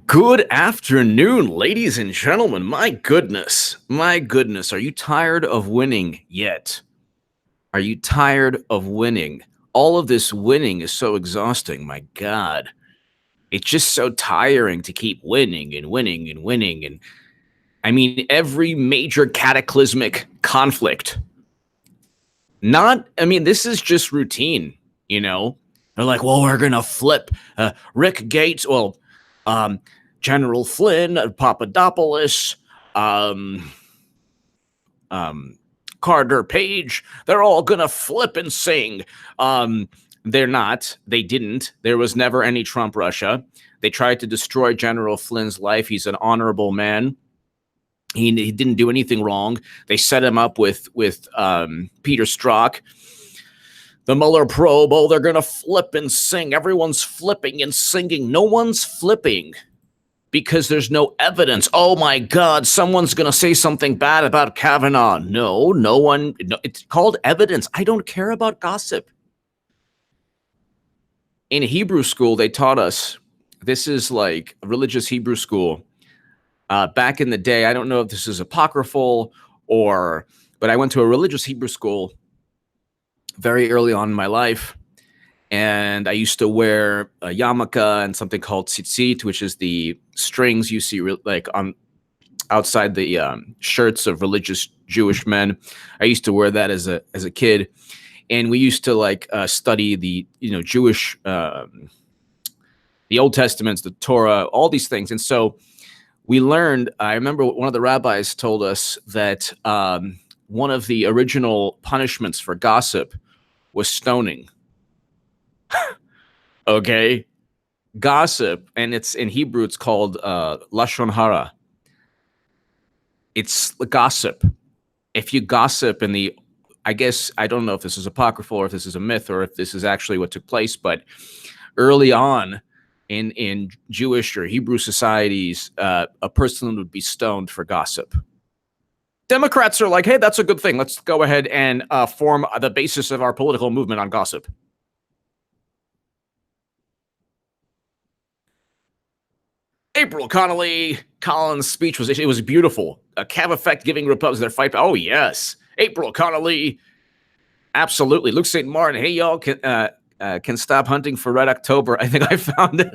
Good afternoon, ladies and gentlemen. My goodness. Are you tired of winning yet? Are you tired of winning? All of this winning is so exhausting. My God. It's just so tiring to keep winning and winning and winning. And I mean, every major cataclysmic conflict. This is just routine, you know? They're like, well, we're going to flip Rick Gates. General Flynn, Papadopoulos, Carter Page, they're all going to flip and sing. They're not. They didn't. There was never any Trump Russia. They tried to destroy General Flynn's life. He's an honorable man. He didn't do anything wrong. They set him up with Peter Strzok. The Mueller probe, they're going to flip and sing. Everyone's flipping and singing. No one's flipping because there's no evidence. Oh, my God, someone's going to say something bad about Kavanaugh. No one. No, it's called evidence. I don't care about gossip. In Hebrew school, they taught us, this is like a religious Hebrew school. Back in the day, I don't know if this is apocryphal but I went to a religious Hebrew school very early on in my life. And I used to wear a yarmulke and something called tzitzit, which is the strings you see like on outside the shirts of religious Jewish men. I used to wear that as a kid, and we used to study the Jewish, the Old Testaments, the Torah, all these things. And so we learned. I remember one of the rabbis told us that one of the original punishments for gossip was stoning. Okay, gossip, and it's in Hebrew. It's called lashon hara. It's gossip. If you gossip I guess I don't know if this is apocryphal or if this is a myth or if this is actually what took place, but early on in Jewish or Hebrew societies, a person would be stoned for gossip. Democrats are like, hey, that's a good thing. Let's go ahead and form the basis of our political movement on gossip. April Collins' speech was beautiful. A Cav effect giving Republicans their fight. Oh, yes. April Connolly. Absolutely. Luke St. Martin. Hey, y'all can stop hunting for Red October. I think I found it.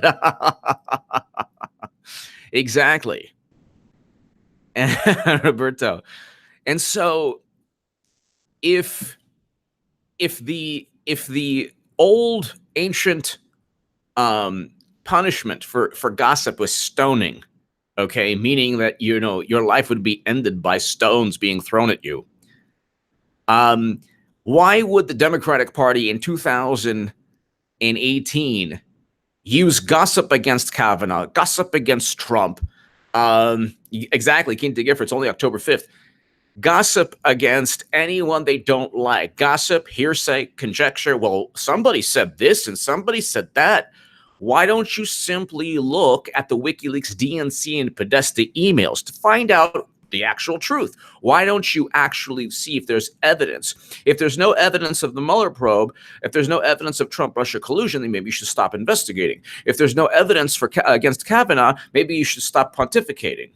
Exactly. And Roberto. And so if the old ancient punishment for gossip was stoning, okay, meaning that your life would be ended by stones being thrown at you, why would the Democratic Party in 2018 use gossip against Kavanaugh, gossip against Trump? Exactly, King DeGifford, it's only October 5th. Gossip against anyone they don't like. Gossip, hearsay, conjecture. Well, somebody said this and somebody said that. Why don't you simply look at the WikiLeaks, DNC, and Podesta emails to find out the actual truth? Why don't you actually see if there's evidence? If there's no evidence of the Mueller probe, if there's no evidence of Trump-Russia collusion, then maybe you should stop investigating. If there's no evidence against Kavanaugh, maybe you should stop pontificating.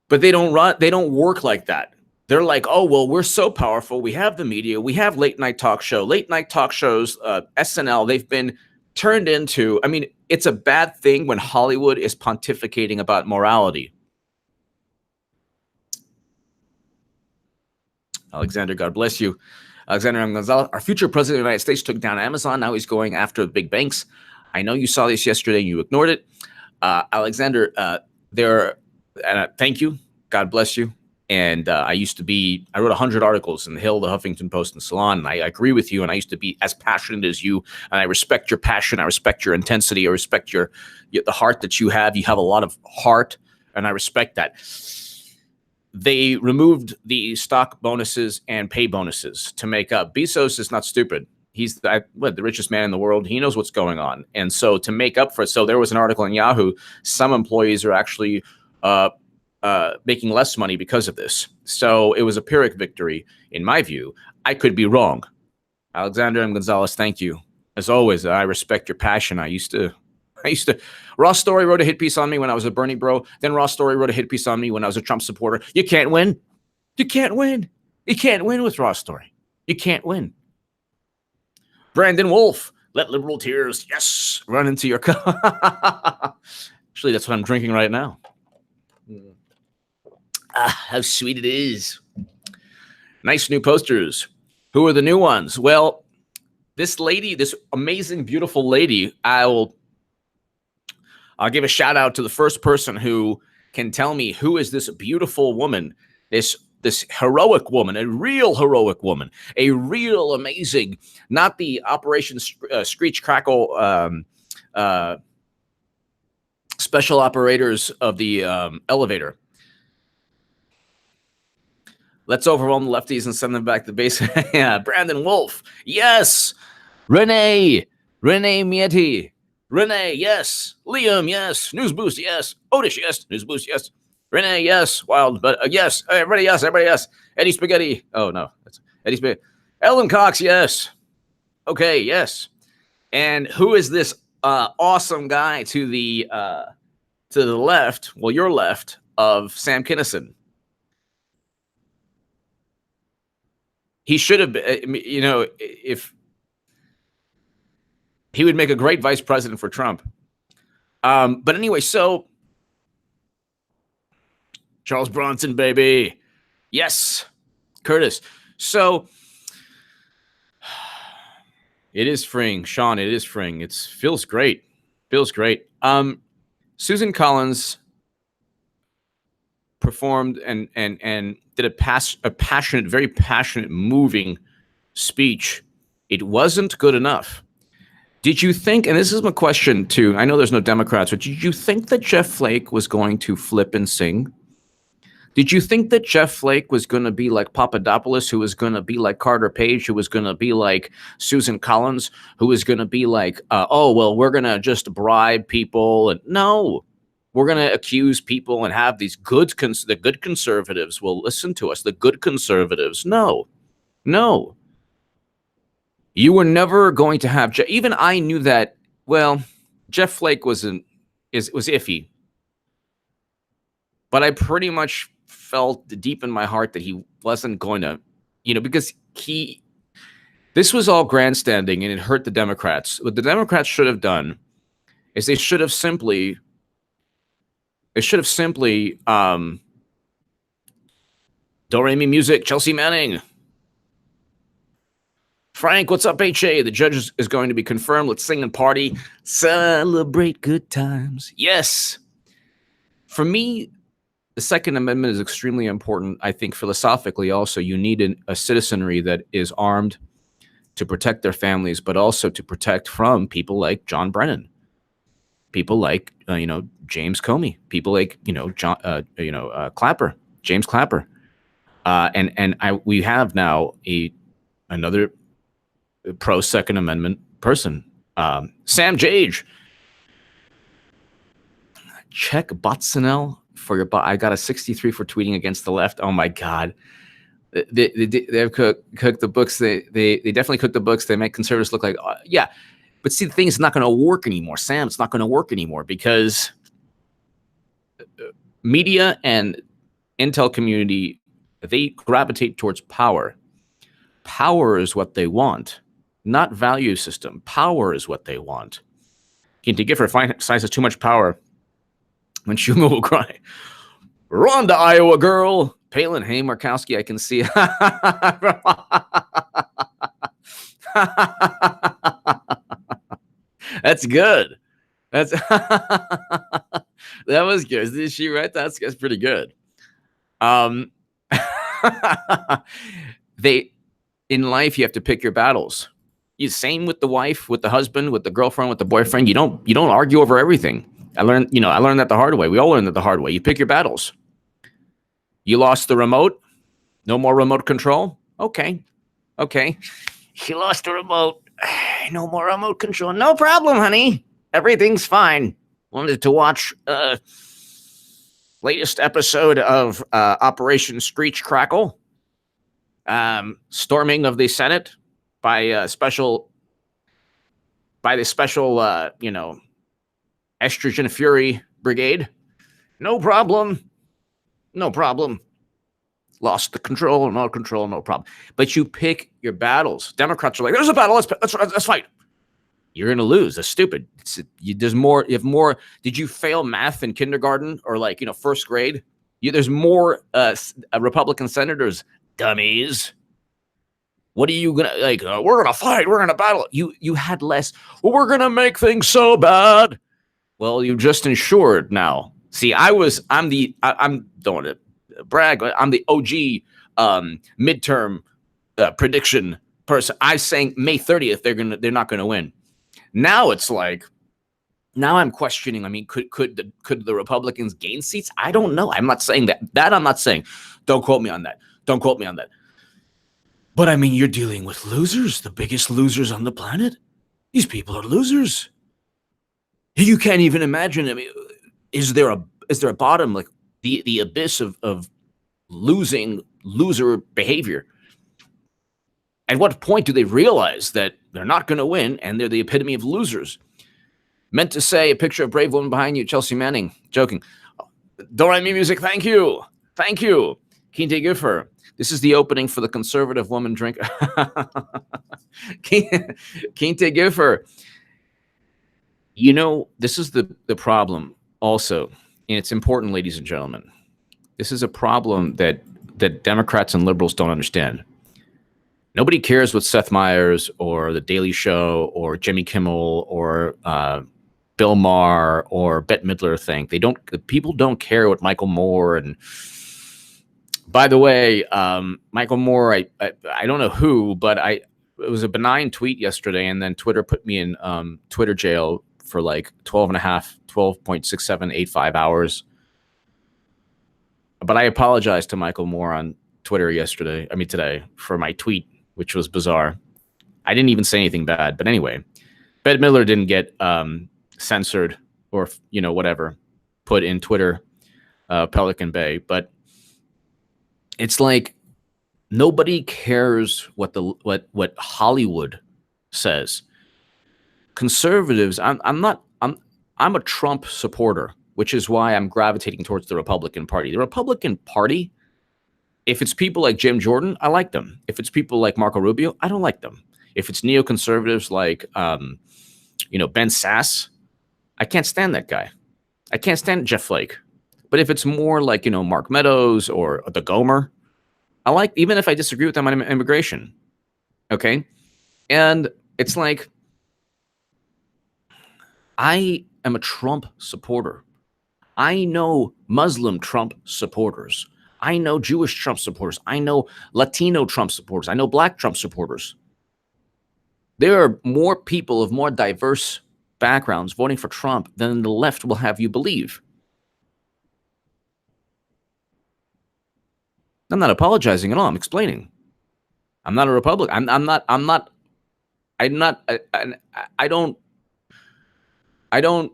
But they don't work like that. They're like, oh, well, we're so powerful. We have the media. We have late night talk shows, SNL. They've been turned into, it's a bad thing when Hollywood is pontificating about morality. Alexander, God bless you. Alexander M. Gonzalez, our future president of the United States took down Amazon. Now he's going after the big banks. I know you saw this yesterday and you ignored it. Alexander, thank you. God bless you. And I wrote 100 articles in the Hill, the Huffington Post, and Salon. And I agree with you. And I used to be as passionate as you. And I respect your passion. I respect your intensity. I respect the heart that you have. You have a lot of heart, and I respect that. They removed the stock bonuses and pay bonuses to make up. Bezos is not stupid. He's the richest man in the world. He knows what's going on. And so to make up for it, so there was an article in Yahoo. Some employees are actually making less money because of this. So it was a Pyrrhic victory, in my view. I could be wrong. Alexander M. Gonzalez, thank you. As always, I respect your passion. I used to Ross Story wrote a hit piece on me when I was a Bernie bro. Then Ross Story wrote a hit piece on me when I was a Trump supporter. You can't win. You can't win. You can't win with Ross Story. You can't win. Brandon Wolf, let liberal tears, yes, run into your cup. Actually, that's what I'm drinking right now. Ah, how sweet it is. Nice new posters. Who are the new ones? Well, this lady, this amazing, beautiful lady, I'll give a shout out to the first person who can tell me who is this beautiful woman, this heroic woman, a real heroic woman, a real amazing, not the Operation Screech Crackle special operators of the elevator. Let's overwhelm the lefties and send them back to base. Yeah, Brandon Wolf, yes. Renee Mietti, Renee, yes. Liam, yes. News Boost, yes. Otis, yes. News Boost, yes. Renee, yes. Wild, but yes. Everybody, yes. Everybody, yes. Eddie Spaghetti. Oh no, that's Eddie Spaghetti. Ellen Cox, yes. Okay, yes. And who is this awesome guy to the left? Well, your left of Sam Kinison. He should have been, if he would make a great vice president for Trump. But anyway, so Charles Bronson, baby. Yes. Curtis. So it is freeing, Sean. It is freeing. It feels great. Feels great. Susan Collins performed and did a passionate, very passionate, moving speech. It wasn't good enough. Did you think, and this is my question too, I know there's no Democrats, but did you think that Jeff Flake was going to flip and sing? Did you think that Jeff Flake was going to be like Papadopoulos, who was going to be like Carter Page, who was going to be like Susan Collins, who was going to be like, oh, well, we're going to just bribe people? And no, we're going to accuse people and have these the good conservatives will listen to us. The good conservatives. No. You were never going to have, even I knew that, well, Jeff Flake was iffy. But I pretty much felt deep in my heart that he wasn't going to, because this was all grandstanding and it hurt the Democrats. What the Democrats should have done is they should have simply Do-Re-Mi music, Chelsea Manning. Frank, what's up, HA? The judge is going to be confirmed. Let's sing and party. Celebrate good times. Yes. For me, the Second Amendment is extremely important. I think philosophically also, you need a citizenry that is armed to protect their families, but also to protect from people like John Brennan, people like, James Comey, people like, Clapper, James Clapper. We have now another pro Second Amendment person, Sam Jage. Check Botsinel for your I got a 63 for tweeting against the left. Oh my God. They've cooked the books. They definitely cooked the books. They make conservatives look like, yeah. But see, the thing is not going to work anymore, Sam. It's not going to work anymore because media and intel community, they gravitate towards power. Power is what they want, not value system. Power is what they want. Can't give her science too much power. When Schumer will cry, Rhonda, Iowa girl, Palin, hey, Markowski, I can see. That's good. That was good. Did she write that? That's pretty good. In life, you have to pick your battles. Same with the wife, with the husband, with the girlfriend, with the boyfriend. You don't argue over everything. I learned that the hard way. We all learned that the hard way. You pick your battles. You lost the remote. No more remote control. Okay. You lost the remote. No more remote control. No problem, honey. Everything's fine. Wanted to watch latest episode of Operation Screech Crackle. Storming of the Senate by the special estrogen fury brigade. No problem. No problem. Lost the control, no problem. But you pick your battles. Democrats are like, there's a battle, let's fight. You're going to lose. That's stupid. There's more. You have more. Did you fail math in kindergarten or like, first grade? There's more Republican senators, dummies. What are you going to like? We're going to fight. We're going to battle. You had less. Well, we're going to make things so bad. Well, you just ensured now. See, I'm don't want to brag. I'm the OG midterm prediction person. I was saying May 30th, they're not going to win. Now it's like, now I'm questioning. I mean, could the Republicans gain seats? I don't know. I'm not saying that. I'm not saying. Don't quote me on that. Don't quote me on that. But I mean, you're dealing with losers, the biggest losers on the planet. These people are losers. You can't even imagine. I mean, is there a bottom, like the abyss of loser behavior? At what point do they realize that they're not going to win and they're the epitome of losers? Meant to say a picture of brave woman behind you, Chelsea Manning. Joking. Don't write me music. Thank you. Thank you. Kinte Giffer. This is the opening for the conservative woman drinker. Kinte Giffer. This is the problem also. And it's important, ladies and gentlemen. This is a problem that Democrats and liberals don't understand. Nobody cares what Seth Meyers or The Daily Show or Jimmy Kimmel or Bill Maher or Bette Midler think. People don't care what Michael Moore and. By the way, Michael Moore, I don't know who, but it was a benign tweet yesterday, and then Twitter put me in Twitter jail for like 12.6785 hours. But I apologized to Michael Moore on Twitter today for my tweet, which was bizarre. I didn't even say anything bad. But anyway, Bette Midler didn't get censored or, whatever, put in Twitter, Pelican Bay. But it's like nobody cares what Hollywood says. Conservatives, I'm a Trump supporter, which is why I'm gravitating towards the Republican Party. The Republican Party, if it's people like Jim Jordan, I like them. If it's people like Marco Rubio, I don't like them. If it's neoconservatives like Ben Sass, I can't stand that guy. I can't stand Jeff Flake. But if it's more like, Mark Meadows or the Gomer, I like, even if I disagree with them on immigration. Okay. And it's like, I am a Trump supporter. I know Muslim Trump supporters. I know Jewish Trump supporters. I know Latino Trump supporters. I know Black Trump supporters. There are more people of more diverse backgrounds voting for Trump than the left will have you believe. I'm not apologizing at all. I'm explaining. I'm not a Republican. I don't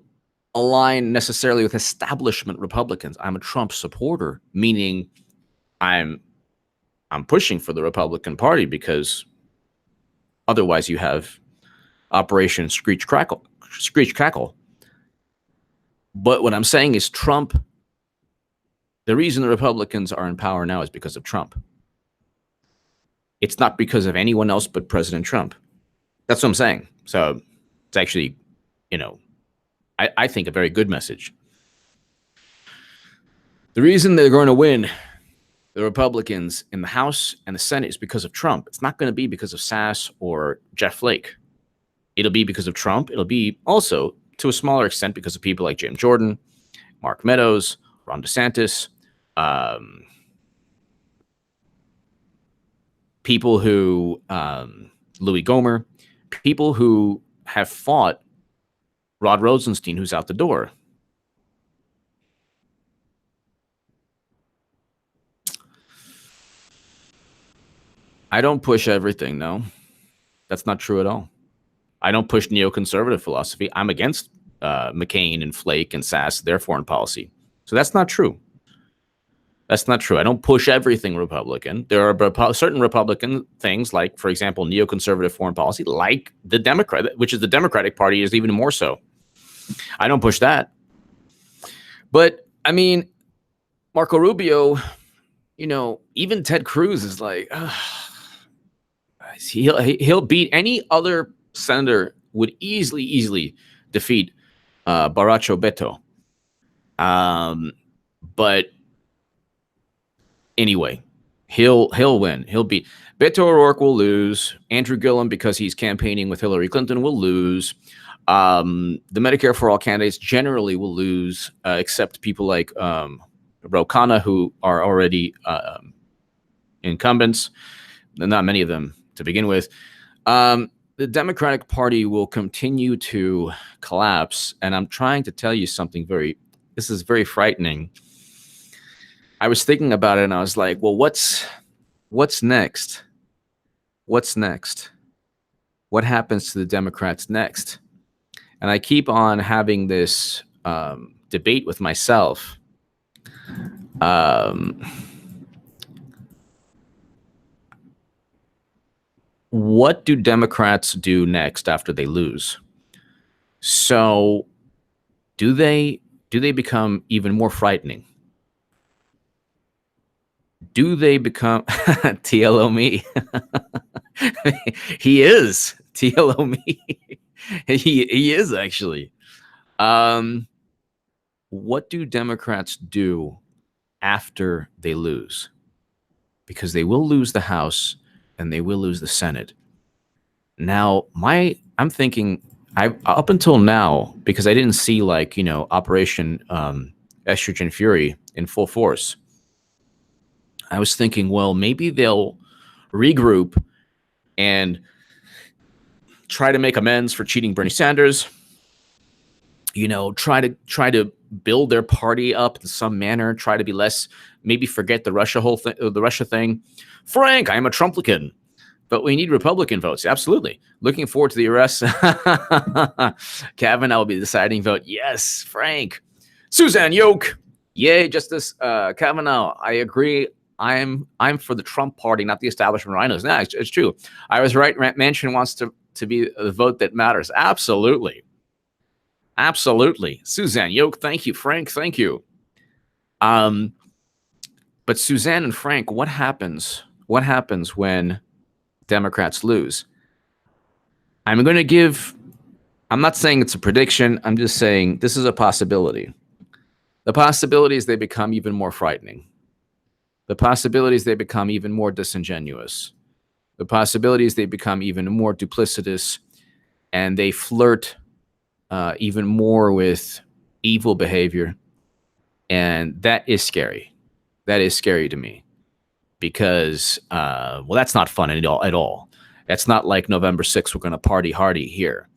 align necessarily with establishment Republicans. I'm a Trump supporter, meaning I'm pushing for the Republican Party because otherwise you have Operation Screech Crackle. But what I'm saying is Trump, the reason the Republicans are in power now is because of Trump. It's not because of anyone else but President Trump. That's what I'm saying. So it's actually, I think a very good message. The reason they're going to win, the Republicans in the House and the Senate, is because of Trump. It's not going to be because of Sass or Jeff Flake. It'll be because of Trump. It'll be also, to a smaller extent, because of people like Jim Jordan, Mark Meadows, Ron DeSantis, people who, Louis Gomer, people who have fought Rod Rosenstein, who's out the door. I don't push everything, no. That's not true at all. I don't push neoconservative philosophy. I'm against McCain and Flake and Sass, their foreign policy. So that's not true. That's not true. I don't push everything Republican. There are certain Republican things, like, for example, neoconservative foreign policy, like the Democrat, which is the Democratic Party, is even more so. I don't push that. But I mean, Marco Rubio, even Ted Cruz is like, he'll beat any other senator would easily defeat Baracho Beto. But anyway, he'll win. He'll beat Beto O'Rourke will lose. Andrew Gillum, because he's campaigning with Hillary Clinton, will lose. The Medicare for All candidates generally will lose, except people like Ro Khanna, who are already incumbents. Not many of them to begin with. The Democratic Party will continue to collapse. And I'm trying to tell you something this is very frightening. I was thinking about it and I was like, well, what's next? What's next? What happens to the Democrats next? And I keep on having this debate with myself. What do Democrats do next after they lose? So do they become even more frightening? Do they become TLO me? He is TLO me. he is actually. What do Democrats do after they lose? Because they will lose the House and they will lose the Senate. Now, I'm thinking, up until now, because I didn't see Operation Estrogen Fury in full force, I was thinking, well, maybe they'll regroup and try to make amends for cheating Bernie Sanders. Try to build their party up in some manner. Try to be less, maybe forget the Russia thing. Frank, I am a Trumplican, but we need Republican votes. Absolutely. Looking forward to the arrest. Kavanaugh will be the deciding vote. Yes, Frank. Suzanne Yoke. Yay, Justice Kavanaugh. I agree. I'm for the Trump party, not the establishment rhinos. Nah, it's true. I was right. Manchin wants to be the vote that matters. Absolutely. Absolutely. Suzanne Yoke, thank you. Frank, thank you. But Suzanne and Frank, what happens? What happens when Democrats lose? I'm not saying it's a prediction. I'm just saying this is a possibility. The possibility is they become even more frightening. The possibility is they become even more disingenuous. The possibility is they become even more duplicitous, and they flirt even more with evil behavior. And that is scary. That is scary to me because, that's not fun at all. That's not like November 6th, we're going to party hardy here.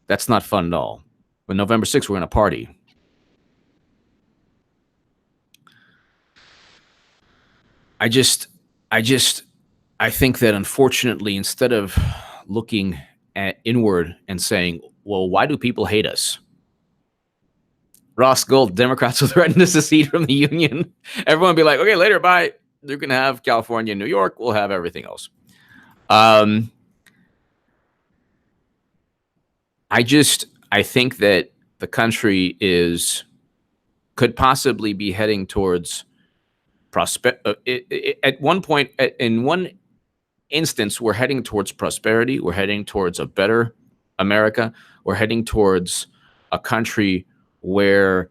That's not fun at all. But November 6th, we're going to party. I think that unfortunately, instead of looking inward and saying, well, why do people hate us? Ross Gold, Democrats will threaten to secede from the union. Everyone will be like, okay, later, bye. You can have California and New York. We'll have everything else. I think that the country could possibly be heading towards at one point, in one instance, we're heading towards prosperity. We're heading towards a better America. We're heading towards a country where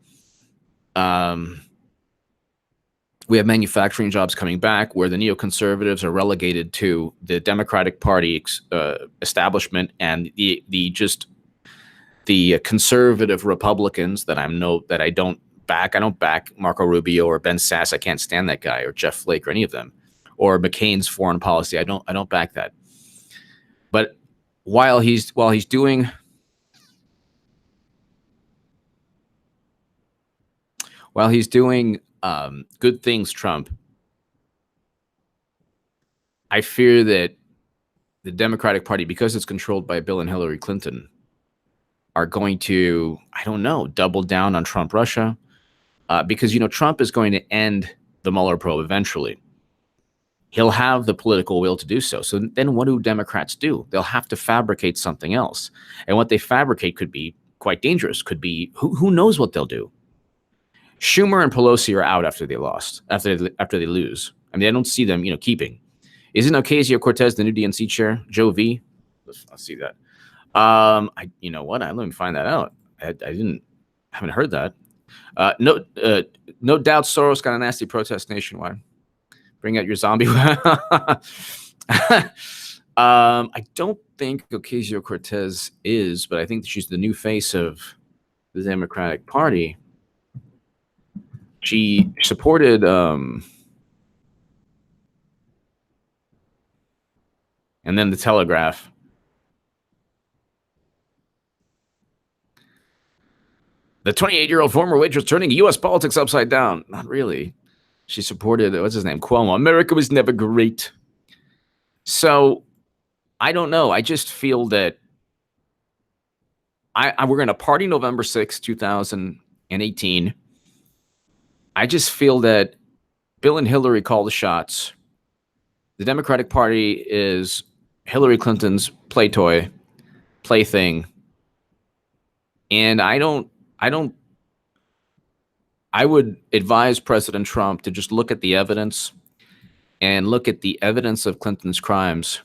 we have manufacturing jobs coming back, where the neoconservatives are relegated to the Democratic Party establishment, and the conservative Republicans that I don't back. I don't back Marco Rubio or Ben Sass. I can't stand that guy, or Jeff Flake, or any of them, or McCain's foreign policy. I don't back that. But while he's doing good things, Trump, I fear that the Democratic Party, because it's controlled by Bill and Hillary Clinton, are going to, I don't know, double down on Trump Russia. Because, Trump is going to end the Mueller probe eventually. He'll have the political will to do so. So then what do Democrats do? They'll have to fabricate something else. And what they fabricate could be quite dangerous. Could be who knows what they'll do. Schumer and Pelosi are out after they lose. I mean, I don't see them, keeping. Isn't Ocasio-Cortez the new DNC chair? Joe V. Let's see that. You know what? I let me find that out. I haven't heard that. No doubt Soros got a nasty protest nationwide. Bring out your zombie. I don't think Ocasio-Cortez is, but I think she's the new face of the Democratic Party. She supported and then the Telegraph. The 28-year-old former waitress turning U.S. politics upside down. Not really. She supported, what's his name? Cuomo. America was never great. So, I don't know. I just feel that we're going to party November 6, 2018. I just feel that Bill and Hillary call the shots. The Democratic Party is Hillary Clinton's plaything. And I would advise President Trump to just look at the evidence and look at the evidence of Clinton's crimes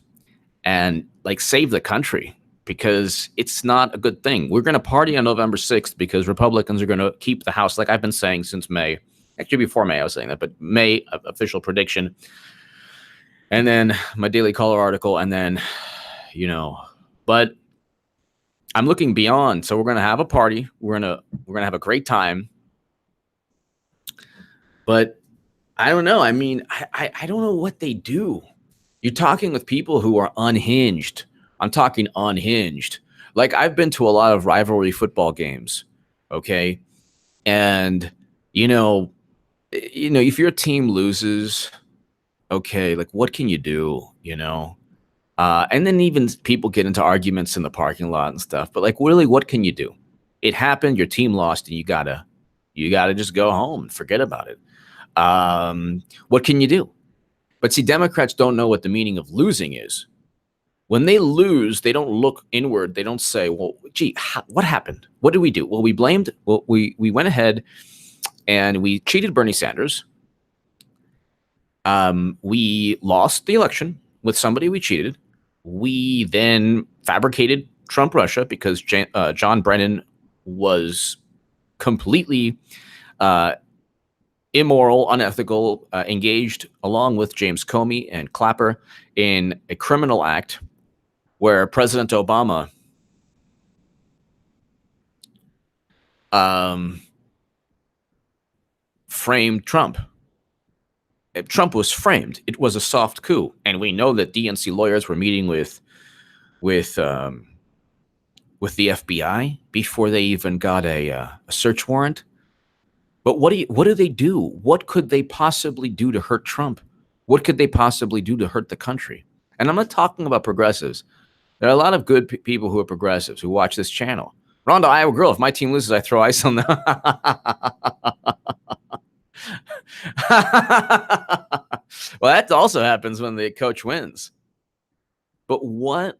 and save the country, because it's not a good thing. We're going to party on November 6th because Republicans are going to keep the House, like I've been saying since May. Actually, before May, I was saying that, but May, official prediction. And then my Daily Caller article, and then, but I'm looking beyond. So we're going to have a party. We're going to have a great time. But I don't know. I mean, I don't know what they do. You're talking with people who are unhinged. I'm talking unhinged. I've been to a lot of rivalry football games, okay? And, if your team loses, okay, what can you do, And then even people get into arguments in the parking lot and stuff. But, really, what can you do? It happened. Your team lost, and you gotta just go home and forget about it. What can you do? But see, Democrats don't know what the meaning of losing is. When they lose, they don't look inward. They don't say, well, gee, what happened? What did we do? Well, we went ahead and we cheated Bernie Sanders. We lost the election with somebody we cheated. We then fabricated Trump Russia because John Brennan was completely immoral, unethical, engaged along with James Comey and Clapper in a criminal act where President Obama framed Trump. Trump was framed. It was a soft coup. And we know that DNC lawyers were meeting with the FBI before they even got a search warrant. But what do they do? What could they possibly do to hurt Trump? What could they possibly do to hurt the country? And I'm not talking about progressives. There are a lot of good people who are progressives who watch this channel. Rhonda, Iowa girl, if my team loses, I throw ice on them. Well, that also happens when the coach wins. But what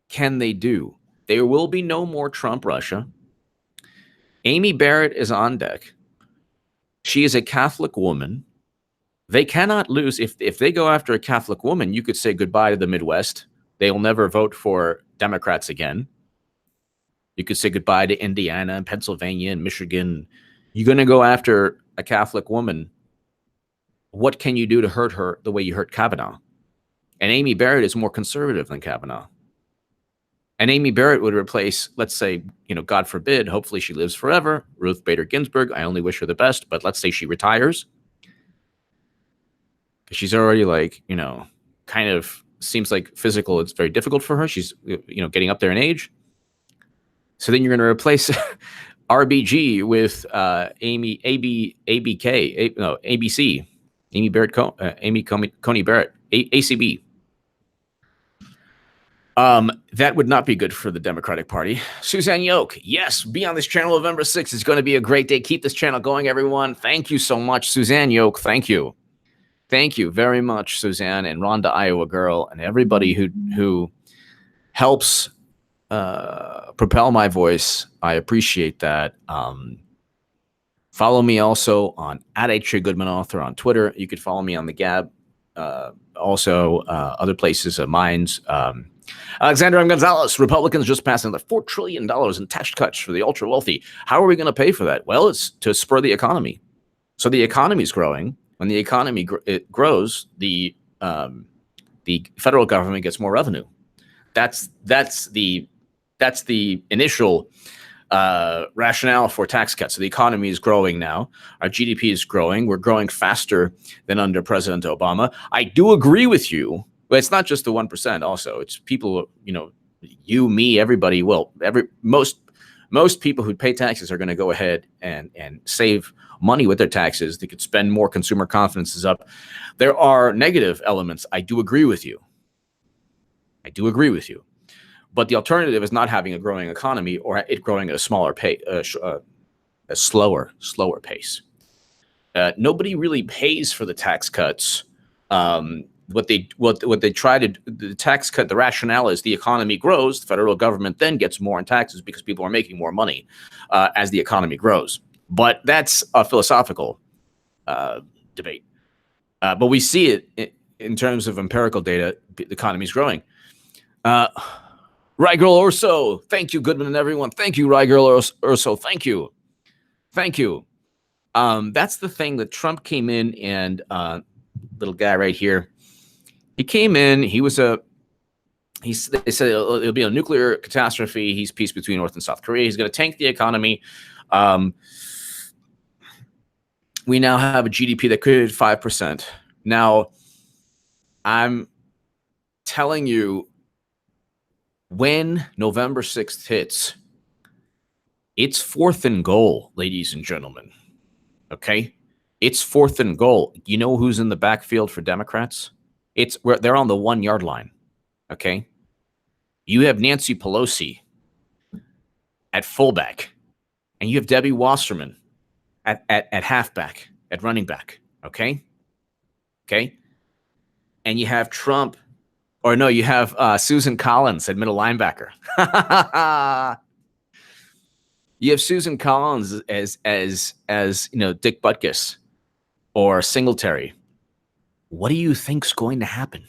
can they do? There will be no more Trump Russia. Amy Barrett is on deck. She is a Catholic woman. They cannot lose. If they go after a Catholic woman, you could say goodbye to the Midwest. They will never vote for Democrats again. You could say goodbye to Indiana and Pennsylvania and Michigan. You're going to go after a Catholic woman. What can you do to hurt her the way you hurt Kavanaugh? And Amy Barrett is more conservative than Kavanaugh. And Amy Barrett would replace, let's say, God forbid, hopefully she lives forever, Ruth Bader Ginsburg. I only wish her the best, but let's say she retires. She's already kind of seems like physical. It's very difficult for her. She's, getting up there in age. So then you're going to replace RBG with ABC, Amy Barrett, Amy Coney Barrett, ACB. That would not be good for the Democratic Party. Suzanne Yoke, yes, be on this channel November 6th. It's going to be a great day. Keep this channel going, everyone. Thank you so much, Suzanne Yoke. Thank you. Thank you very much, Suzanne and Rhonda, Iowa girl, and everybody who helps propel my voice. I appreciate that. Follow me also on @Goodman author on Twitter. You could follow me on the Gab. Also, other places of mines. Alexander M. Gonzalez, Republicans just passed another $4 trillion in tax cuts for the ultra wealthy. How are we going to pay for that? Well, it's to spur the economy. So the economy is growing. When the economy grows, the federal government gets more revenue. That's the initial rationale for tax cuts. So the economy is growing now. Our GDP is growing. We're growing faster than under President Obama. I do agree with you, but it's not just the 1%. Also, it's people. You, me, everybody. Well, most people who pay taxes are going to go ahead and save money with their taxes. They could spend more. Consumer confidence is up. There are negative elements. I do agree with you. But the alternative is not having a growing economy or it growing at a smaller pace, a slower pace. Nobody really pays for the tax cuts. What they try to the tax cut, the rationale is the economy grows, the federal government then gets more in taxes because people are making more money as the economy grows. But that's a philosophical debate. But we see it in terms of empirical data. The economy is growing. Rygirl Orso, thank you, Goodman and everyone. Thank you, Rygirl Orso. Thank you. That's the thing that Trump came in and little guy right here. He came in. They said it'll be a nuclear catastrophe. He's peace between North and South Korea. He's going to tank the economy. We now have a GDP that could hit 5%. Now, I'm telling you, when November 6th hits, it's 4th and goal, ladies and gentlemen. Okay? It's 4th and goal. You know who's in the backfield for Democrats? They're on the 1-yard line. Okay? You have Nancy Pelosi at fullback, and you have Debbie Wasserman at halfback, at running back. Okay? And you have Trump. Or no, you have Susan Collins at middle linebacker. You have Susan Collins as Dick Butkus or Singletary. What do you think's going to happen?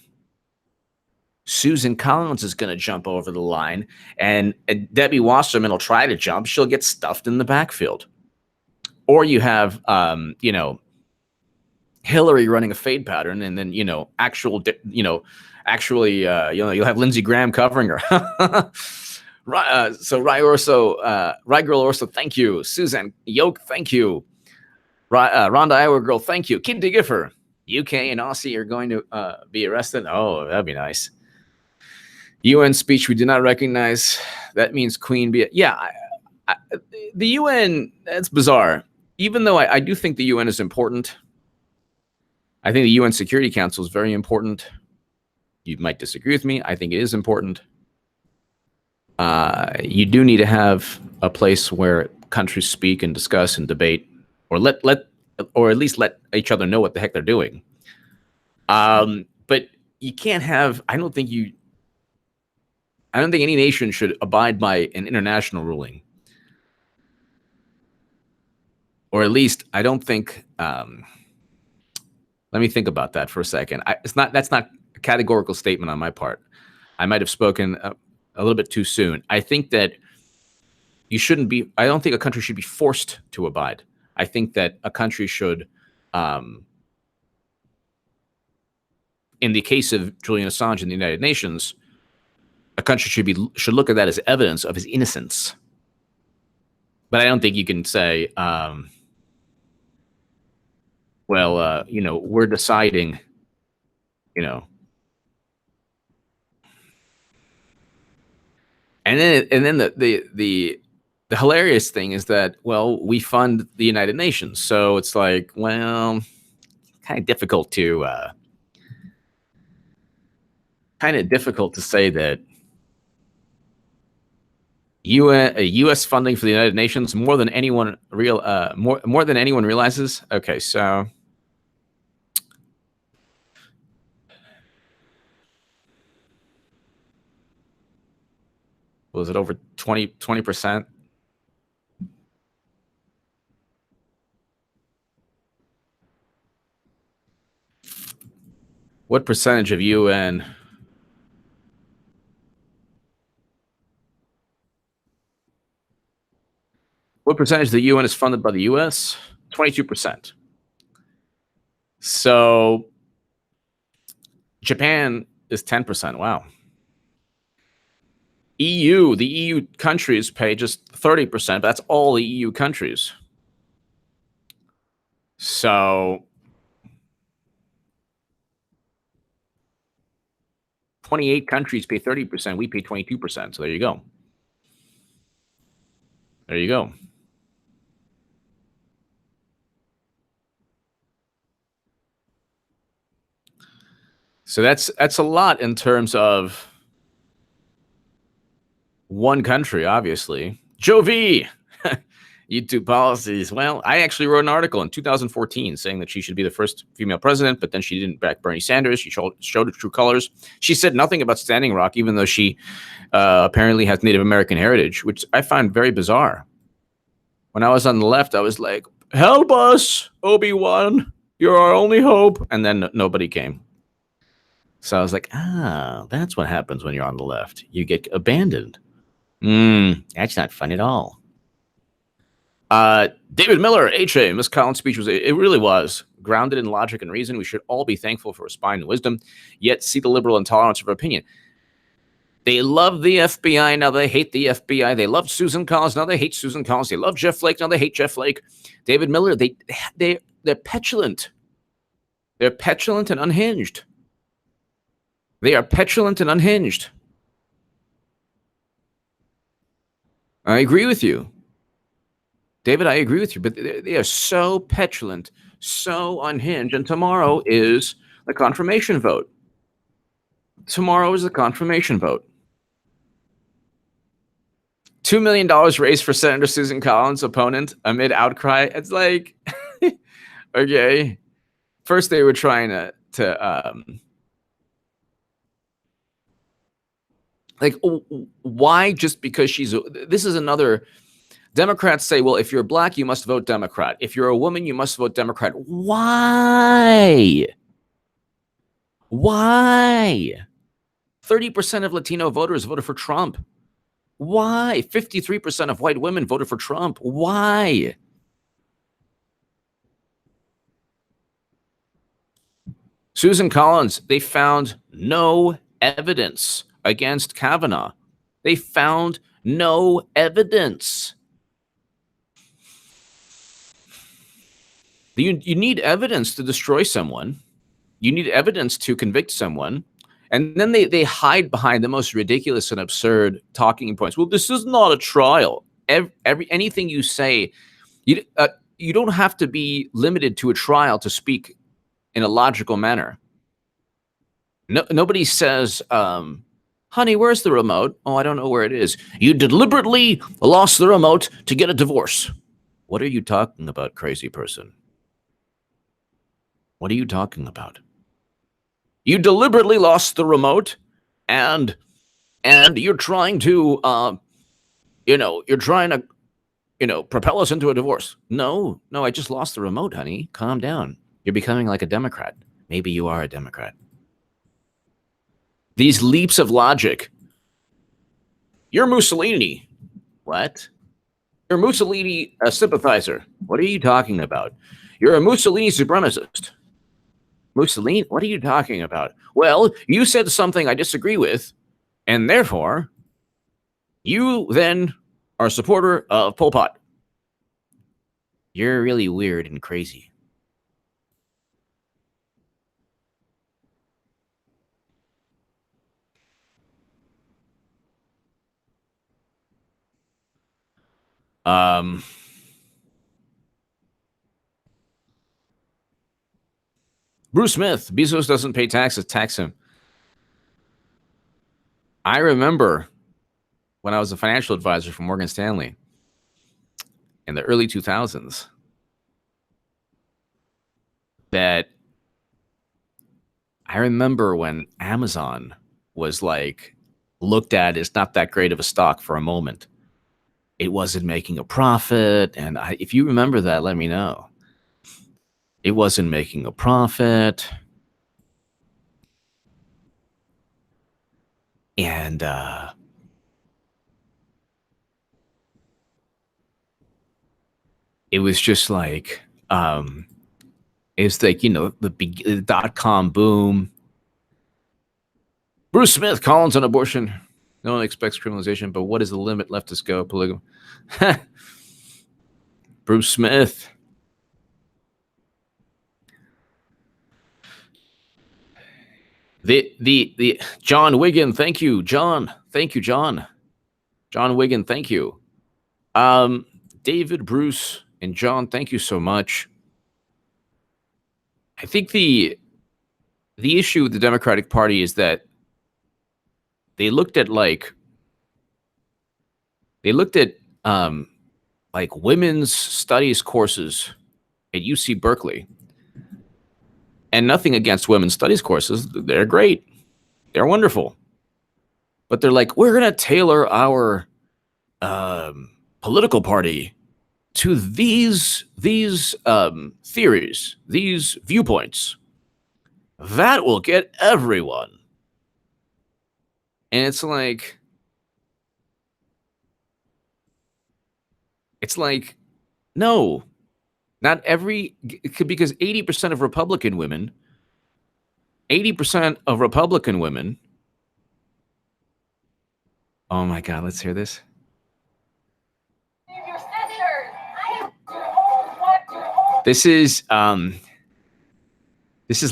Susan Collins is going to jump over the line, and Debbie Wasserman will try to jump. She'll get stuffed in the backfield. Or you have Hillary running a fade pattern, and then you'll have Lindsey Graham covering her. So Rygirl Orso, thank you. Suzanne Yoke, thank you. Rhonda Iowa Girl, thank you. Kid Giffer, UK and Aussie are going to be arrested. Oh, that'd be nice. UN speech we do not recognize. That means Queen Bee. Yeah, the UN, that's bizarre. Even though I do think the UN is important. I think the UN Security Council is very important. You might disagree with me. I think it is important. You do need to have a place where countries speak and discuss and debate, or or at least let each other know what the heck they're doing. But you can't have. I don't think any nation should abide by an international ruling, or at least I don't think. Let me think about that for a second. That's not a categorical statement on my part. I might have spoken a little bit too soon. I think that you shouldn't be. I don't think a country should be forced to abide. I think that a country should, in the case of Julian Assange in the United Nations, a country should look at that as evidence of his innocence. But I don't think you can say, we're deciding, And then the hilarious thing is that, well, we fund the United Nations, so it's like, well, kind of difficult to say that U.S. funding for the United Nations more than anyone realizes. Okay, so Was it over 20%? What percentage of UN? What percentage of the UN is funded by the US? 22%. So Japan is 10%. Wow. EU, the EU countries pay just 30%. That's all the EU countries. So 28 countries pay 30%. We pay 22%. So there you go. There you go. So that's a lot in terms of one country, obviously. Joe V. YouTube policies. Well, I actually wrote an article in 2014 saying that she should be the first female president, but then she didn't back Bernie Sanders. She showed her true colors. She said nothing about Standing Rock, even though she apparently has Native American heritage, which I find very bizarre. When I was on the left, I was like, help us, Obi-Wan. You're our only hope. And then nobody came. So I was like, that's what happens when you're on the left. You get abandoned. That's not fun at all. David Miller, HA, Miss Collins' speech it really was grounded in logic and reason. We should all be thankful for spine and wisdom, yet see the liberal intolerance of opinion. They love the FBI, now they hate the FBI. They loved Susan Collins, now they hate Susan Collins. They love Jeff Flake, now they hate Jeff Flake. David Miller, they're petulant. They're petulant and unhinged. They are petulant and unhinged. I agree with you. David, I agree with you, but they are so petulant, so unhinged, and tomorrow is the confirmation vote. Tomorrow is the confirmation vote. $2 million raised for Senator Susan Collins' opponent amid outcry. It's like, okay. First, they were trying to like, why just because she's this is another. Democrats say, well, if you're black, you must vote Democrat. If you're a woman, you must vote Democrat. Why? Why? 30% of Latino voters voted for Trump. Why? 53% of white women voted for Trump. Why? Susan Collins, they found no evidence against Kavanaugh. They found no evidence. You need evidence to destroy someone. You need evidence to convict someone. And then they hide behind the most ridiculous and absurd talking points. Well, this is not a trial. Anything you say, you don't have to be limited to a trial to speak in a logical manner. Nobody says, honey, where's the remote? Oh, I don't know where it is. You deliberately lost the remote to get a divorce. What are you talking about, crazy person? What are you talking about? You deliberately lost the remote, and you're trying to, propel us into a divorce. No, I just lost the remote, honey. Calm down. You're becoming like a Democrat. Maybe you are a Democrat. These leaps of logic. You're Mussolini. What? You're a Mussolini sympathizer. What are you talking about? You're a Mussolini supremacist. Mussolini? What are you talking about? Well, you said something I disagree with, and therefore, you then are a supporter of Pol Pot. You're really weird and crazy. Bruce Smith, Bezos doesn't pay taxes, tax him. I remember when I was a financial advisor for Morgan Stanley in the early 2000s that I remember when Amazon was like looked at as not that great of a stock for a moment. It wasn't making a profit. And if you remember that, let me know. It wasn't making a profit. And it was just like, it's like, the dot-com boom. Bruce Smith, Collins on abortion. No one expects criminalization, but what is the limit? Leftists go polygamy. Bruce Smith. The John Wigan, thank you, John. Thank you, John. John Wigan, thank you. David, Bruce, and John, thank you so much. I think the issue with the Democratic Party is that they looked at like women's studies courses at UC Berkeley. And nothing against women's studies courses. They're great. They're wonderful. But they're like, we're going to tailor our political party to these theories, these viewpoints. That will get everyone. And it's like, no, not every, because 80% of Republican women, oh my God, let's hear this. This is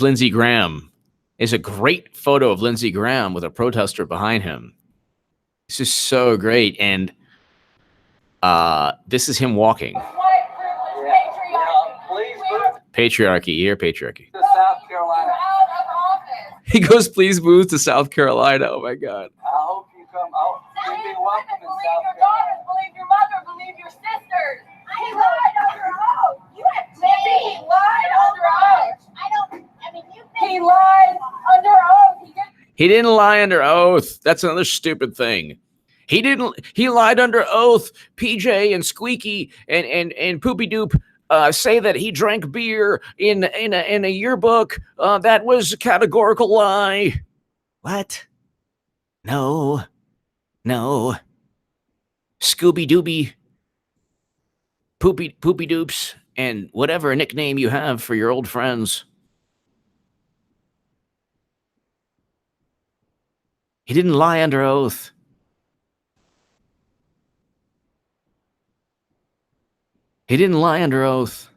Lindsey Graham. It's a great photo of Lindsey Graham with a protester behind him. This is so great. And this is him walking. Patriarchy, here, patriarchy. South Carolina. He goes, please move to South Carolina. Oh my God. I hope you come out. You'd be welcome in Believe South your Carolina. daughters, believe your mother, believe your sisters. He lied under oath. You have he lied under oath. He lied under oath. He didn't lie under oath. That's another stupid thing. He lied under oath. PJ and Squeaky and Poopy Doop say that he drank beer in a yearbook. That was a categorical lie. What? No. Scooby Dooby, Poopy Doops, and whatever nickname you have for your old friends. He didn't lie under oath. He didn't lie under oath.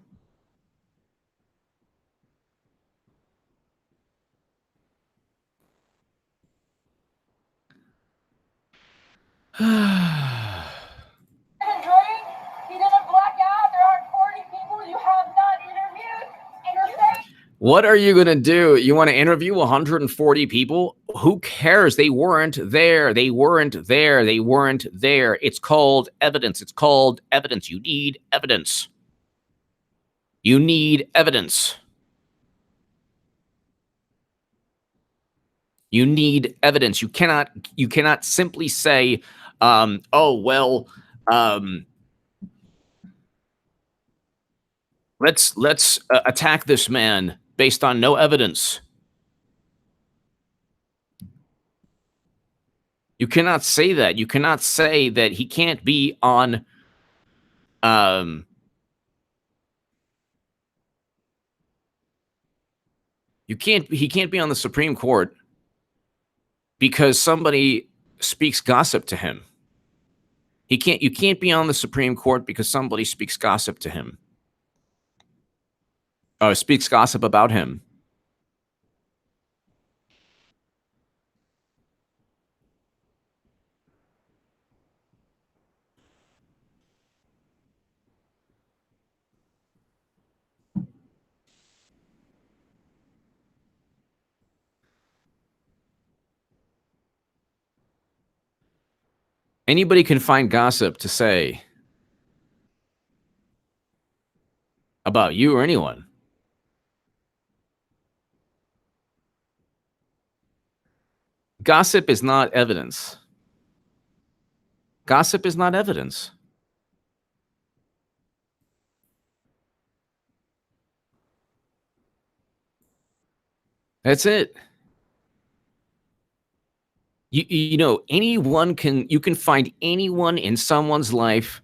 didn't drink. He didn't black out. There aren't 40 people you have not interviewed. And you're saying, what are you going to do? You want to interview 140 people? Who cares? They weren't there. They weren't there. They weren't there. It's called evidence. It's called evidence. You need evidence. You need evidence. You need evidence. You cannot simply say, oh, well, let's attack this man based on no evidence. You cannot say that. You cannot say that he can't be on he can't be on the Supreme Court because somebody speaks gossip to him. You can't be on the Supreme Court because somebody speaks gossip to him. Or speaks gossip about him. Anybody can find gossip to say about you or anyone. Gossip is not evidence. Gossip is not evidence. That's it. You know, you can find anyone in someone's life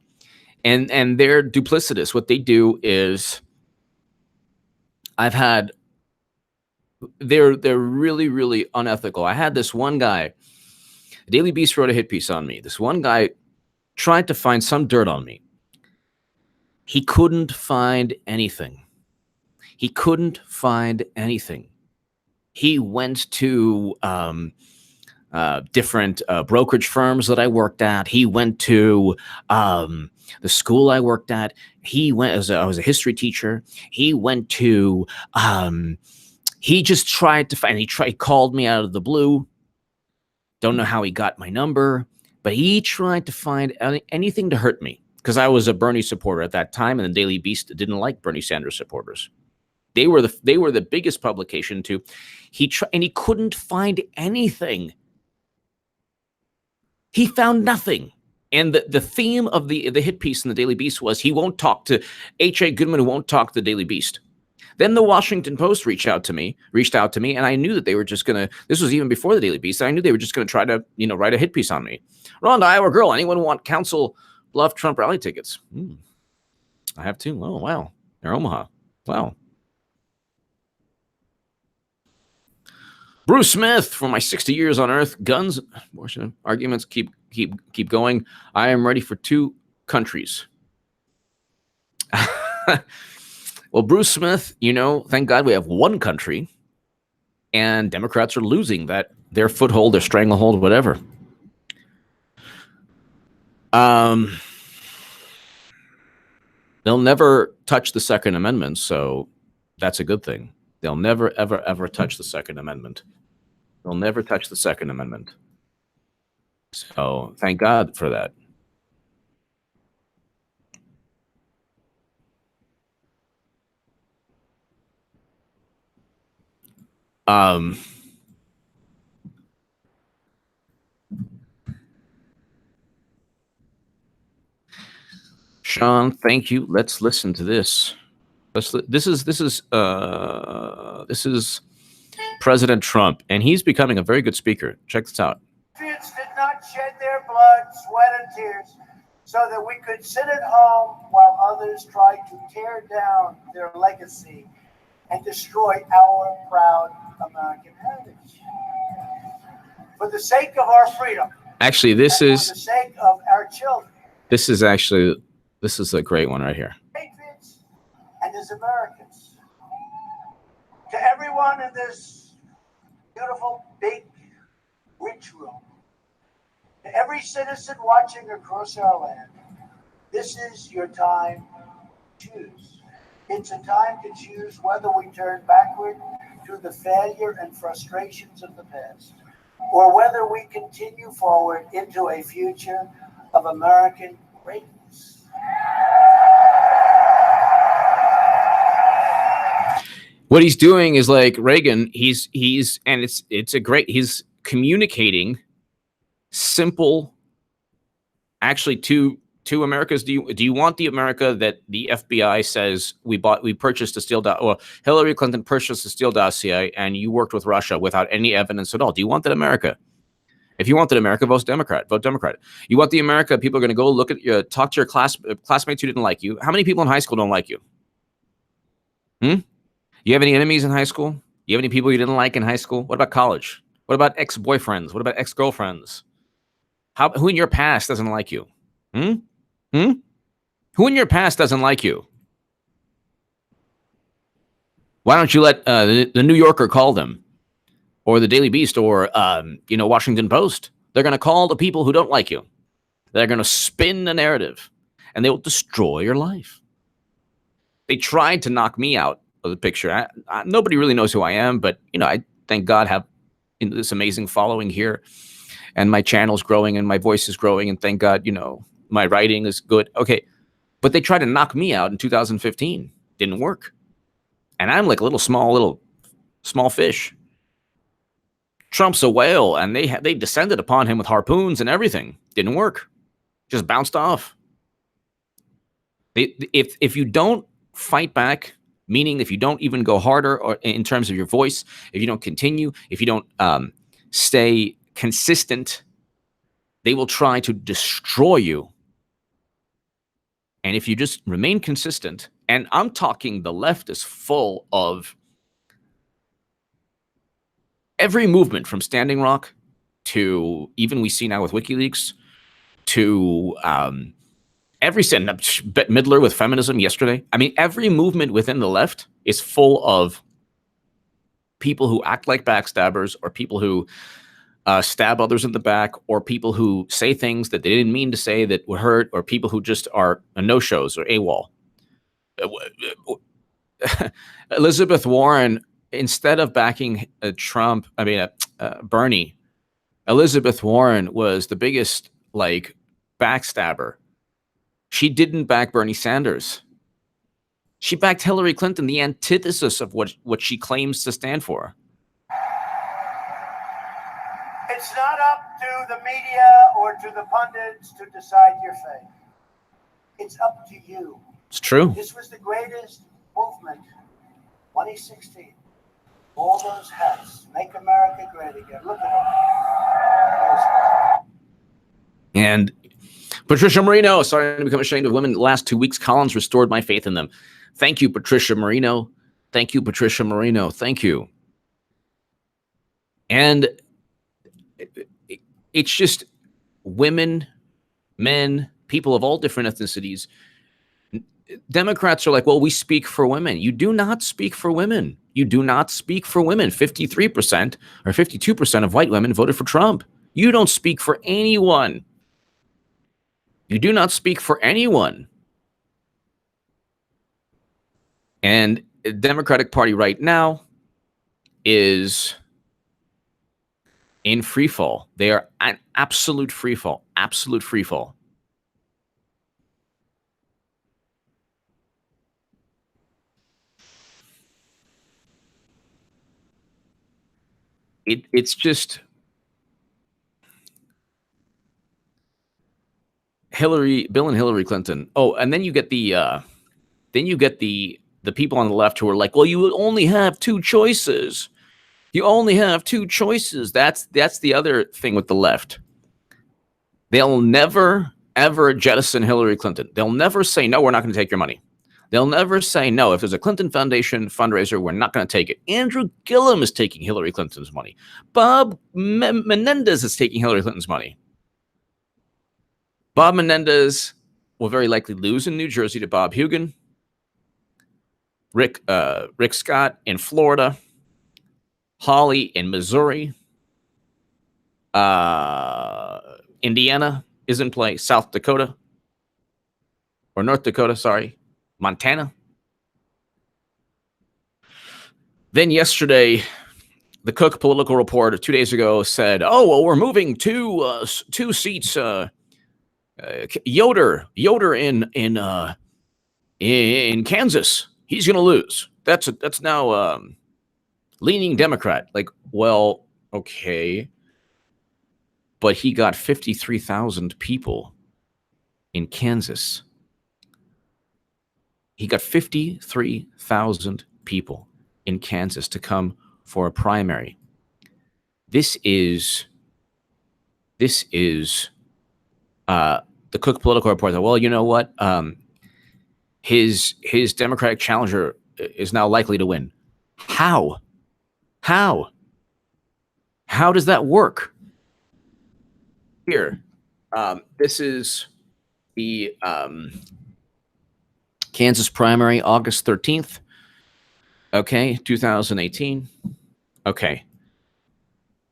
and they're duplicitous. What they do is they're really, really unethical. I had this one guy, Daily Beast wrote a hit piece on me. This one guy tried to find some dirt on me. He couldn't find anything. He couldn't find anything. He went to different brokerage firms that I worked at. He went to the school I worked at. He went I was a history teacher. He went to he just tried to find. He called me out of the blue. Don't know how he got my number, but he tried to find anything to hurt me because I was a Bernie supporter at that time, and the Daily Beast didn't like Bernie Sanders supporters. They were the biggest publication too. And he couldn't find anything. He found nothing. And the theme of the hit piece in the Daily Beast was he won't talk to H.A. Goodman, who won't talk to the Daily Beast. Then the Washington Post reached out to me, and I knew that they were just going to, this was even before the Daily Beast, I knew they were just going to try to, write a hit piece on me. Rhonda, Iowa girl, anyone want Council Bluff Trump rally tickets? I have two. Oh, wow. They're Omaha. Wow. Bruce Smith, for my 60 years on Earth, guns, abortion arguments keep going. I am ready for 2 countries. Well, Bruce Smith, thank God we have one country, and Democrats are losing their foothold, their stranglehold, whatever. They'll never touch the Second Amendment, so that's a good thing. They'll never, ever, ever touch the Second Amendment. They'll never touch the Second Amendment. So thank God for that. Sean, thank you. Let's listen to this. This is President Trump, and he's becoming a very good speaker. Check this out. Patriots did not shed their blood, sweat, and tears so that we could sit at home while others tried to tear down their legacy and destroy our proud American heritage. For the sake of our freedom. Actually, for the sake of our children. This is a great one right here. Patriots and as Americans. To everyone in this beautiful, big, rich room, to every citizen watching across our land, this is your time to choose. It's a time to choose whether we turn backward to the failure and frustrations of the past, or whether we continue forward into a future of American greatness. What he's doing is like Reagan. He's communicating simple, actually to America's. Do you want the America that the FBI says we purchased a steal dossier, or Hillary Clinton purchased a steal dossier, and you worked with Russia without any evidence at all? Do you want that America? If you want that America, vote Democrat. Vote Democrat. You want the America people are going to go look at you, talk to your classmates who didn't like you. How many people in high school don't like you? You have any enemies in high school? You have any people you didn't like in high school? What about college? What about ex-boyfriends? What about ex-girlfriends? Who in your past doesn't like you? Who in your past doesn't like you? Why don't you let the New Yorker call them, or the Daily Beast, or Washington Post? They're going to call the people who don't like you. They're going to spin the narrative, and they will destroy your life. They tried to knock me out of the picture. Nobody really knows who I am, but I thank God have this amazing following here, and my channel's growing, and my voice is growing, and thank God my writing is good. Okay, but they tried to knock me out in 2015. Didn't work, and I'm like a little small fish. Trump's a whale, and they descended upon him with harpoons and everything. Didn't work. just bounced off. If you don't fight back, meaning if you don't even go harder or in terms of your voice, if you don't continue, if you don't stay consistent, they will try to destroy you. And if you just remain consistent, and I'm talking the left is full of every movement from Standing Rock to even we see now with WikiLeaks to every Bette Midler with feminism yesterday. I mean, every movement within the left is full of people who act like backstabbers or people who stab others in the back or people who say things that they didn't mean to say that would hurt or people who just are no-shows or AWOL. Elizabeth Warren, instead of backing Bernie, Elizabeth Warren was the biggest like backstabber. She didn't back Bernie Sanders. She backed Hillary Clinton, the antithesis of what she claims to stand for. It's not up to the media or to the pundits to decide your fate. It's up to you. It's true. This was the greatest movement, 2016. All those hats. Make America great again. Look at them. And Patricia Marino, starting to become ashamed of women the last 2 weeks. Collins restored my faith in them. Thank you, Patricia Marino. Thank you, Patricia Marino. Thank you. And it's just women, men, people of all different ethnicities. Democrats are like, well, we speak for women. You do not speak for women. You do not speak for women. 53% or 52% of white women voted for Trump. You don't speak for anyone. You do not speak for anyone. And the Democratic Party right now is in free fall. They are an absolute free fall. Absolute free fall. It's just Bill and Hillary Clinton. Oh, and then you get the people on the left who are like, well, you only have two choices. You only have two choices. That's the other thing with the left. They'll never, ever jettison Hillary Clinton. They'll never say, no, we're not going to take your money. They'll never say, no, if there's a Clinton Foundation fundraiser, we're not going to take it. Andrew Gillum is taking Hillary Clinton's money. Bob Menendez is taking Hillary Clinton's money. Bob Menendez will very likely lose in New Jersey to Bob Hugin. Rick Scott in Florida. Hawley in Missouri. Indiana is in play. South Dakota. Or North Dakota, sorry. Montana. Then yesterday, the Cook Political Report 2 days ago said, oh, well, we're moving two seats. Yoder in Kansas. He's going to lose. That's now leaning Democrat. Like, well, okay. But he got 53,000 people in Kansas. He got 53,000 people in Kansas to come for a primary. This is the Cook Political Report. Well, you know what? His Democratic challenger is now likely to win. How? How does that work? Here, this is the Kansas primary, August 13th. Okay, 2018. Okay.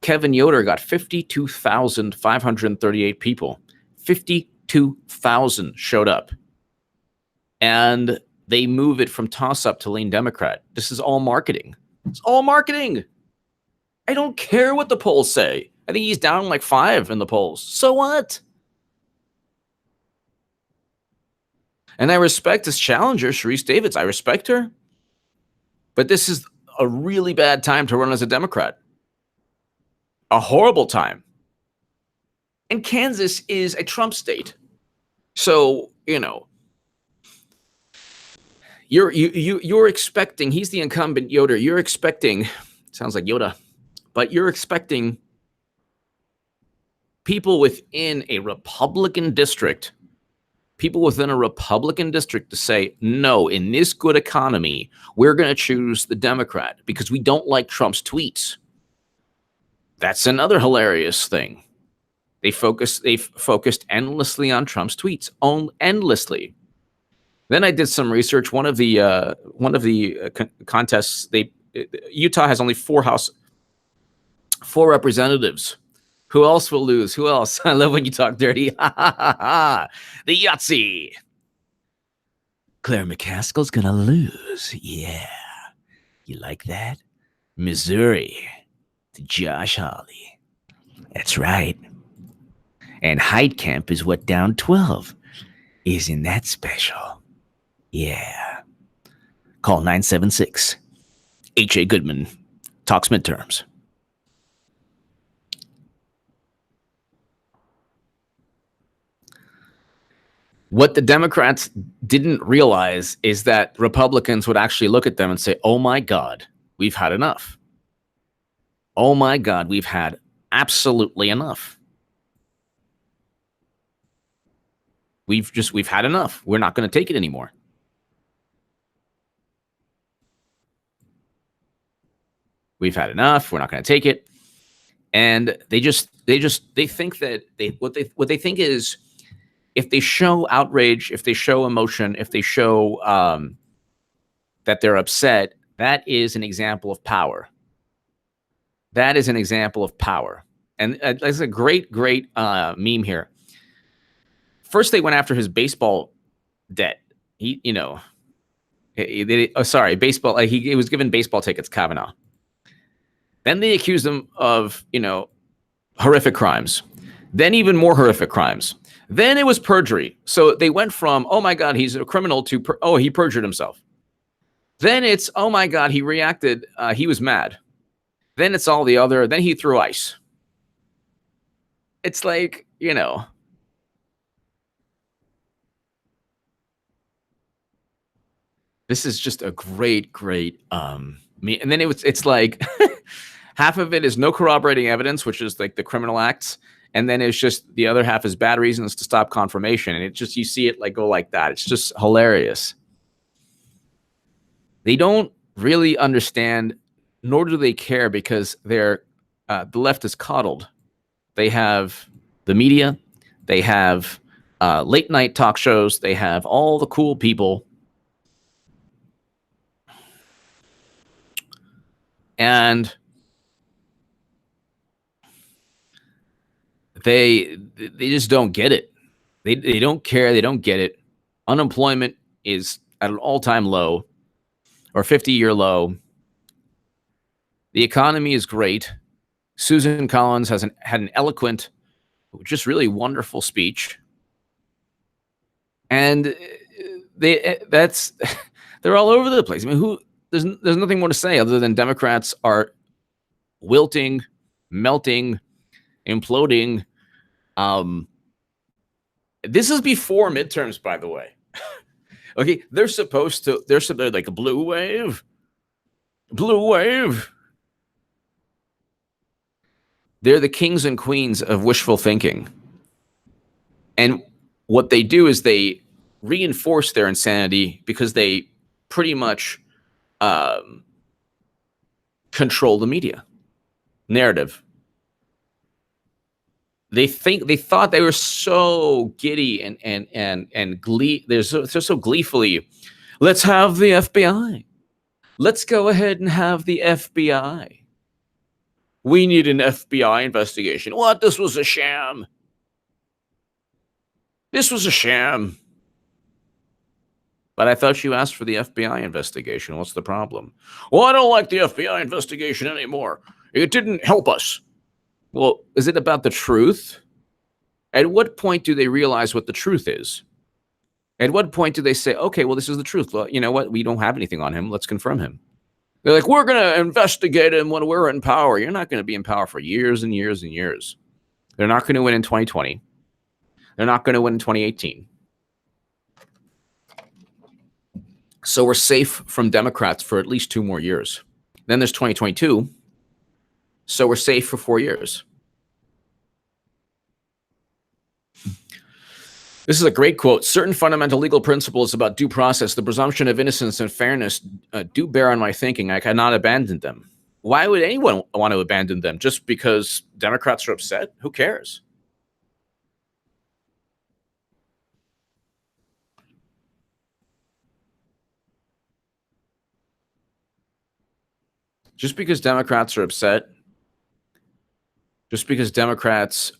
Kevin Yoder got 52,538 people. 52,000 showed up. And they move it from toss-up to lean Democrat. This is all marketing. It's all marketing. I don't care what the polls say. I think he's down like 5 in the polls. So what? And I respect his challenger, Sharice Davids. I respect her. But this is a really bad time to run as a Democrat. A horrible time. And Kansas is a Trump state. So, you're expecting, he's the incumbent Yoda. You're expecting, sounds like Yoda, but you're expecting people within a Republican district, to say, no, in this good economy, we're going to choose the Democrat because we don't like Trump's tweets. That's another hilarious thing. They've focused endlessly on Trump's tweets, endlessly. Then I did some research. One of the contests, Utah has only 4 representatives. Who else will lose? Who else? I love when you talk dirty. The Yahtzee. Claire McCaskill's gonna lose. Yeah. You like that? Missouri. To Josh Hawley. That's right. And Heitkamp is what down 12. Isn't that special? Yeah. Call 976. H.A. Goodman talks midterms. What the Democrats didn't realize is that Republicans would actually look at them and say, oh my God, we've had enough. Oh my God, we've had absolutely enough. We've had enough. We're not going to take it anymore. We've had enough. We're not going to take it. And they think that what they think is, if they show outrage, if they show emotion, if they show that they're upset, that is an example of power. That is an example of power. And there's a great meme here. First, they went after his baseball debt. Baseball. He was given baseball tickets, Kavanaugh. Then they accused him of, horrific crimes. Then even more horrific crimes. Then it was perjury. So they went from, oh my God, he's a criminal, to, he perjured himself. Then it's, oh my God, he reacted, he was mad. Then it's all the other, then he threw ice. It's like, this is just a great, and then it's like, half of it is no corroborating evidence, which is like the criminal acts. And then it's just the other half is bad reasons to stop confirmation. And it just, you see it like go like that. It's just hilarious. They don't really understand, nor do they care, because they're the left is coddled. They have the media. They have late night talk shows. They have all the cool people. And they just don't get it. They don't care. They don't get it. Unemployment is at an all-time low, or 50-year low. The economy is great. Susan Collins had an eloquent, just really wonderful speech. And they're all over the place. I mean, there's nothing more to say other than Democrats are wilting, melting, imploding. This is before midterms, by the way. Okay, they're like a blue wave. They're the kings and queens of wishful thinking. And what they do is they reinforce their insanity because they pretty much control the media narrative. They thought they were so giddy and glee. They're so gleefully, let's have the FBI. Let's go ahead and have the FBI. We need an FBI investigation. What? This was a sham. This was a sham. But I thought you asked for the FBI investigation. What's the problem? Well, I don't like the FBI investigation anymore. It didn't help us. Well, is it about the truth? At what point do they realize what the truth is? At what point do they say, okay, well, this is the truth. Well, you know what? We don't have anything on him. Let's confirm him. They're like, we're going to investigate him when we're in power. You're not going to be in power for years and years and years. They're not going to win in 2020. They're not going to win in 2018. So we're safe from Democrats for at least 2 more years. Then there's 2022. So we're safe for 4 years. This is a great quote. Certain fundamental legal principles about due process, the presumption of innocence and fairness do bear on my thinking. I cannot abandon them. Why would anyone want to abandon them? Just because Democrats are upset? Who cares? Just because Democrats are upset, just because Democrats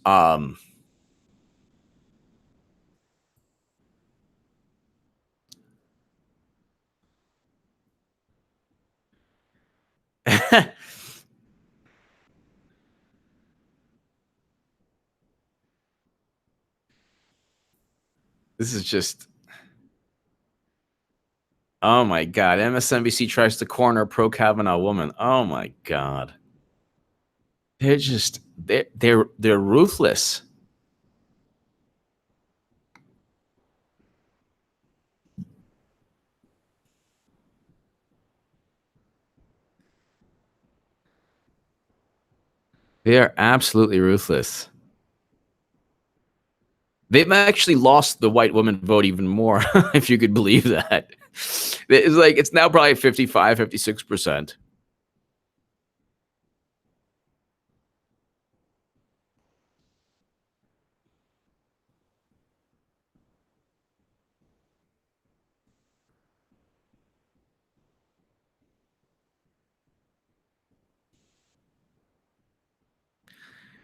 this is just, oh my God. MSNBC tries to corner pro-Kavanaugh woman. Oh my God. They're just, they're ruthless. They are absolutely ruthless. They've actually lost the white woman vote even more, if you could believe that. It's like, it's now probably 55, 56%.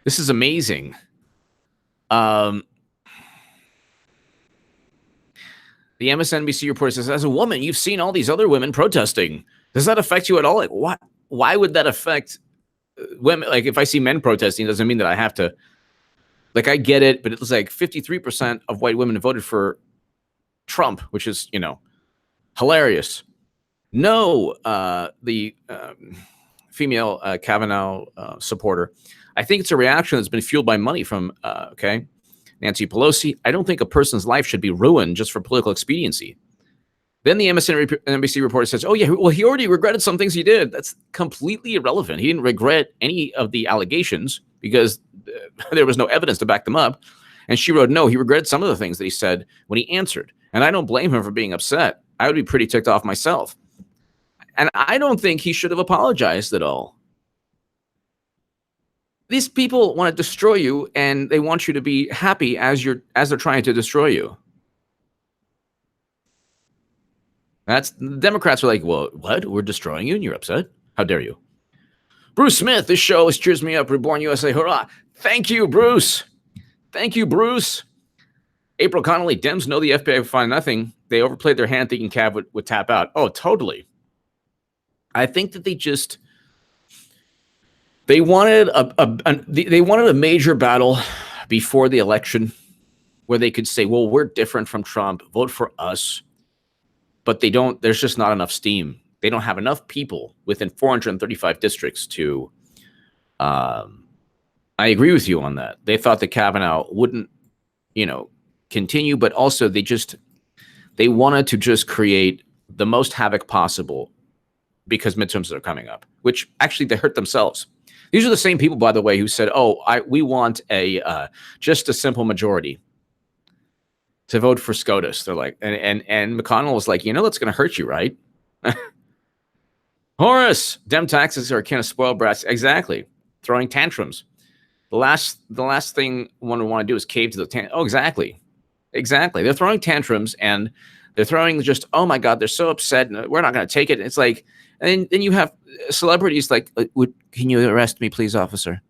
This is amazing. The MSNBC report says, as a woman, you've seen all these other women protesting. Does that affect you at all? Like, what? Why would that affect women? Like, if I see men protesting, it doesn't mean that I have to. Like, I get it, but it was like 53% of white women voted for Trump, which is, you know, hilarious. No, the female Kavanaugh supporter. I think it's a reaction that's been fueled by money from, Nancy Pelosi. I don't think a person's life should be ruined just for political expediency. Then the MSNBC reporter says, oh, yeah, well, he already regretted some things he did. That's completely irrelevant. He didn't regret any of the allegations because there was no evidence to back them up. And she wrote, no, he regretted some of the things that he said when he answered. And I don't blame him for being upset. I would be pretty ticked off myself. And I don't think he should have apologized at all. These people want to destroy you, and they want you to be happy as they're trying to destroy you. The Democrats are like, well, what? We're destroying you and you're upset? How dare you? Bruce Smith, this show has cheers me up. Reborn USA, hurrah. Thank you, Bruce. Thank you, Bruce. April Connolly, Dems know the FBI would find nothing. They overplayed their hand thinking Cav would tap out. Oh, totally. I think that they wanted a major battle before the election where they could say, well, we're different from Trump. Vote for us. But they don't. There's just not enough steam. They don't have enough people within 435 districts to. I agree with you on that. They thought that Kavanaugh wouldn't, continue, but also they wanted to just create the most havoc possible because midterms are coming up, which actually they hurt themselves. These are the same people, by the way, who said, we want just a simple majority to vote for SCOTUS. They're like, and McConnell was like, that's going to hurt you, right? Horace, Dem taxes are kind of spoiled brats. Exactly. Throwing tantrums. The last thing one would want to do is cave to the Oh, exactly. Exactly. They're throwing tantrums and they're throwing just, oh my God, they're so upset and we're not going to take it. It's like, and then you have celebrities like, can you arrest me, please, officer?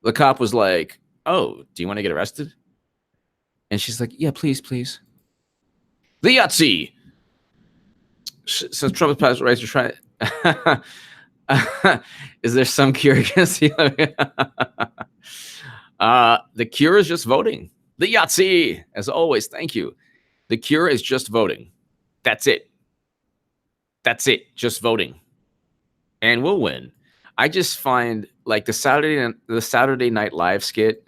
The cop was like, oh, do you want to get arrested? And she's like, yeah, please, please. The Yahtzee. Since Trump has passed rights to try. Is there some cure against the cure is just voting. The Yahtzee, as always, thank you. The cure is just voting. That's it. That's it. Just voting. And we'll win. I just find like the Saturday Night Live skit,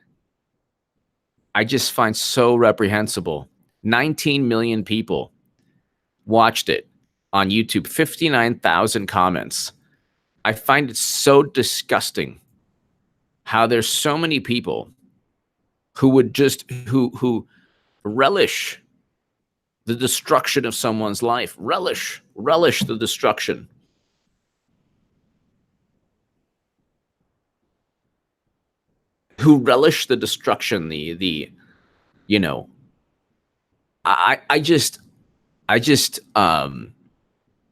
I just find so reprehensible 19 million people watched it on YouTube, 59,000 comments. I find it so disgusting how there's so many people who would just who relish the destruction of someone's life, relish the destruction. Who relish the destruction, the you know, I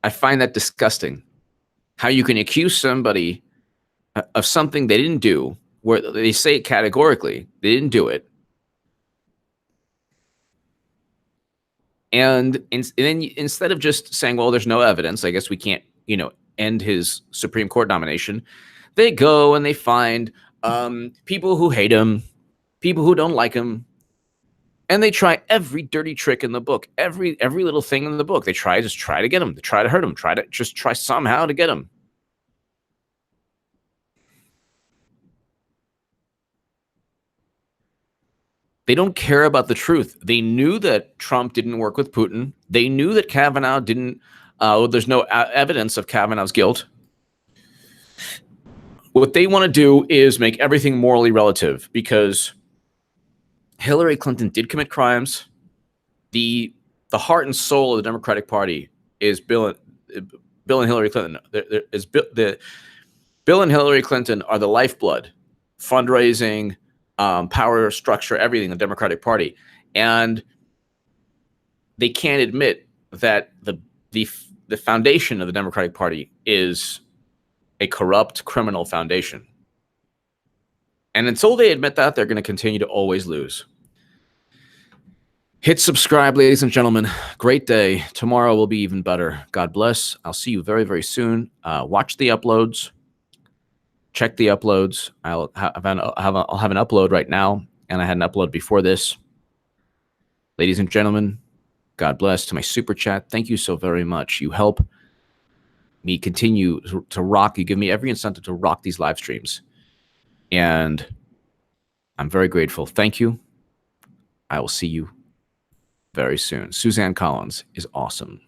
find that disgusting. How you can accuse somebody of something they didn't do, where they say it categorically, they didn't do it. And then instead of just saying, well, there's no evidence, I guess we can't, end his Supreme Court nomination, they go and they find people who hate him, people who don't like him, and they try every dirty trick in the book, every little thing in the book. They try to get him, they try to hurt him, try somehow to get him. They don't care about the truth. They knew that Trump didn't work with Putin. They knew that Kavanaugh didn't. There's no evidence of Kavanaugh's guilt. What they want to do is make everything morally relative, because Hillary Clinton did commit crimes. The heart and soul of the Democratic Party is Bill and Hillary Clinton. Bill and Hillary Clinton are the lifeblood, fundraising, power structure, everything in the Democratic Party. And they can't admit that the foundation of the Democratic Party is a corrupt criminal foundation. And until they admit that, they're going to continue to always lose. Hit subscribe, ladies and gentlemen. Great day. Tomorrow will be even better. God bless. I'll see you very, very soon. Watch the uploads. Check the uploads. I'll have an upload right now, and I had an upload before this. Ladies and gentlemen, God bless. To my super chat, thank you so very much. You help me continue to rock. You give me every incentive to rock these live streams, and I'm very grateful. Thank you. I will see you very soon. Suzanne Collins is awesome.